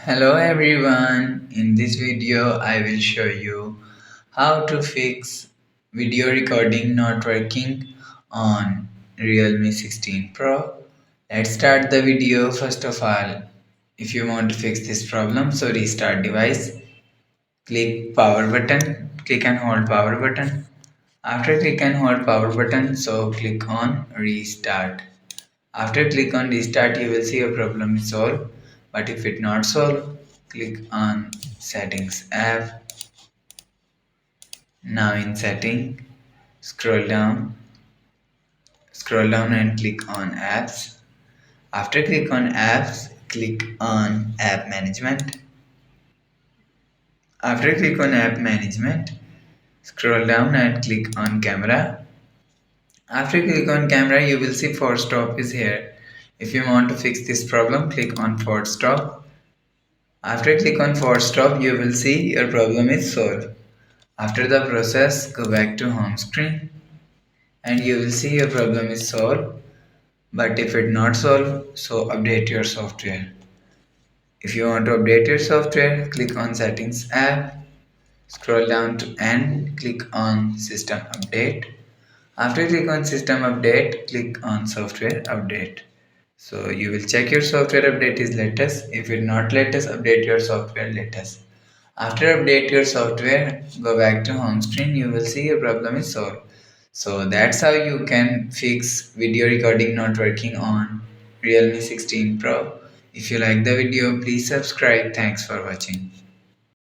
Hello everyone, in this video I will show you how to fix video recording not working on Realme 16 Pro. Let's start the video. First of all, if you want to fix this problem, so restart device, click power button, click and hold power button. After click and hold power button, so click on restart. After click on restart, you will see your problem is solved. But if it not solved, click on settings app. Now in setting, scroll down and click on apps. After click on apps, click on app management. After click on app management, scroll down and click on camera. After click on camera, you will see force stop is here. If you want to fix this problem, click on force stop. After click on force stop, you will see your problem is solved. After the process, go back to home screen and you will see your problem is solved. But if it not solved, so update your software. If you want to update your software, click on settings app, scroll down to end, click on system update. After click on system update, click on software update. So you will check your software update is latest. If it not latest, update your software latest. After update your software, go back to home screen. You will see your problem is solved. So that's how you can fix video recording not working on Realme 16 Pro. If you like the video, please subscribe. Thanks for watching.